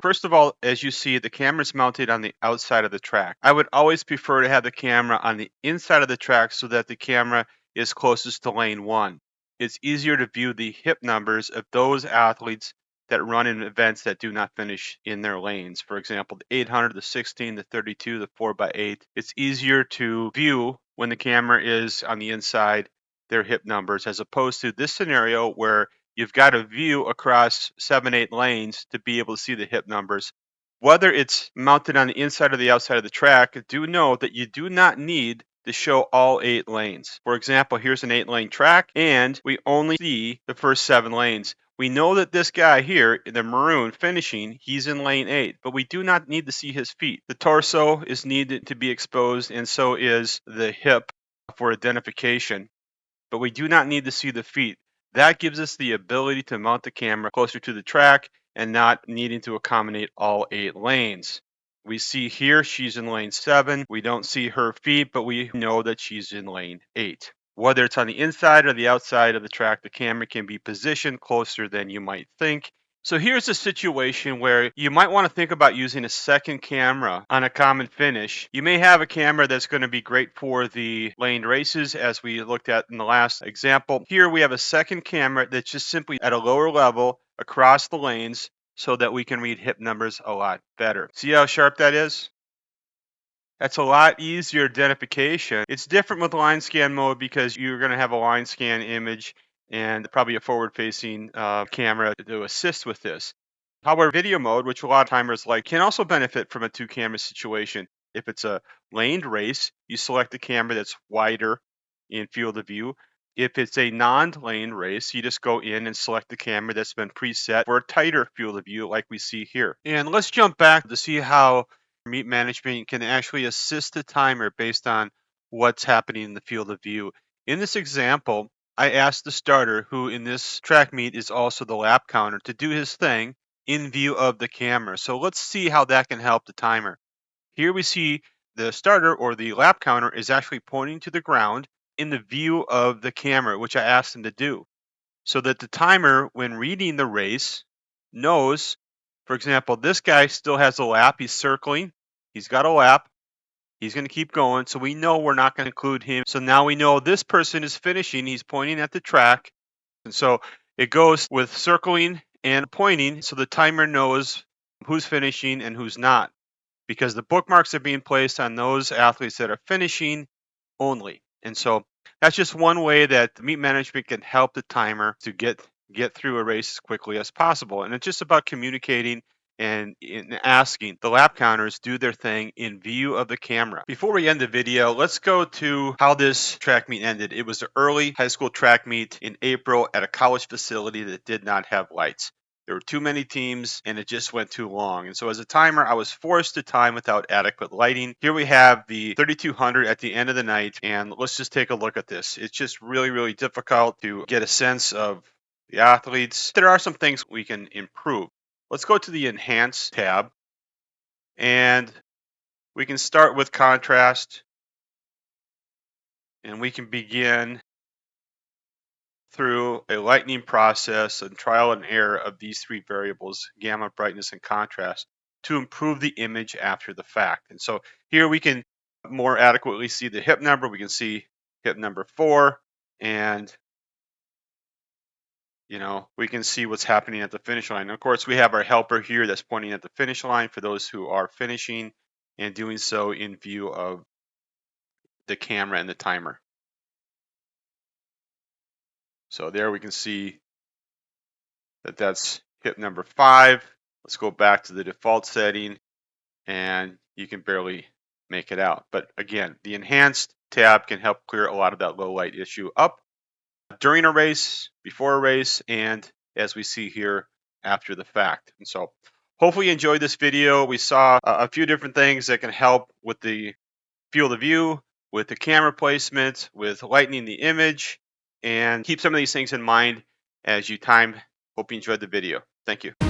First of all, as you see, the camera is mounted on the outside of the track. I would always prefer to have the camera on the inside of the track so that the camera is closest to lane one. It's easier to view the hip numbers of those athletes that run in events that do not finish in their lanes. For example, the 800, the 16, the 32, the 4x8. It's easier to view when the camera is on the inside their hip numbers as opposed to this scenario where you've got a view across 7, 8 lanes to be able to see the hip numbers. Whether it's mounted on the inside or the outside of the track, do know that you do not need to show all 8 lanes. For example, here's an 8-lane track, and we only see the first 7 lanes. We know that this guy here, the maroon finishing, he's in lane 8, but we do not need to see his feet. The torso is needed to be exposed, and so is the hip for identification, but we do not need to see the feet. That gives us the ability to mount the camera closer to the track and not needing to accommodate all 8 lanes. We see here she's in lane 7. We don't see her feet, but we know that she's in lane 8. Whether it's on the inside or the outside of the track, the camera can be positioned closer than you might think. So here's a situation where you might want to think about using a second camera on a common finish. You may have a camera that's going to be great for the laned races, as we looked at in the last example. Here we have a second camera that's just simply at a lower level across the lanes so that we can read hip numbers a lot better. See how sharp that is? That's a lot easier identification. It's different with line scan mode because you're going to have a line scan image and probably a forward-facing camera to assist with this. However, video mode, which a lot of timers like, can also benefit from a 2-camera situation. If it's a laned race, you select a camera that's wider in field of view. If it's a non-laned race, you just go in and select the camera that's been preset for a tighter field of view like we see here. And let's jump back to see how meet management can actually assist the timer based on what's happening in the field of view. In this example, I asked the starter, who in this track meet is also the lap counter, to do his thing in view of the camera. So let's see how that can help the timer. Here we see the starter, or the lap counter, is actually pointing to the ground in the view of the camera, which I asked him to do, so that the timer, when reading the race, knows, for example, this guy still has a lap. He's circling. He's got a lap. He's going to keep going. So we know we're not going to include him. So now we know this person is finishing. He's pointing at the track. And so it goes with circling and pointing so the timer knows who's finishing and who's not, because the bookmarks are being placed on those athletes that are finishing only. And so that's just one way that the meet management can help the timer to get through a race as quickly as possible. And it's just about communicating and asking the lap counters do their thing in view of the camera. Before we end the video, let's go to how this track meet ended. It was an early high school track meet in April at a college facility that did not have lights. There were too many teams and it just went too long. And so as a timer, I was forced to time without adequate lighting. Here we have the 3200 at the end of the night, and let's just take a look at this. It's just really, really difficult to get a sense of the athletes. There are some things we can improve. Let's go to the Enhance tab, and we can start with contrast, and we can begin through a lightning process and trial and error of these 3 variables, gamma, brightness, and contrast, to improve the image after the fact. And so here we can more adequately see the hip number. We can see hip number 4, and we can see what's happening at the finish line. Of course, we have our helper here that's pointing at the finish line for those who are finishing and doing so in view of the camera and the timer. So there we can see that that's hip number 5. Let's go back to the default setting, and you can barely make it out. But again, the Enhanced tab can help clear a lot of that low light issue up during a race, before a race, and as we see here, after the fact. And so hopefully you enjoyed this video. We saw a few different things that can help with the field of view, with the camera placement, with lightening the image, and keep some of these things in mind as you time. Hope you enjoyed the video. Thank you.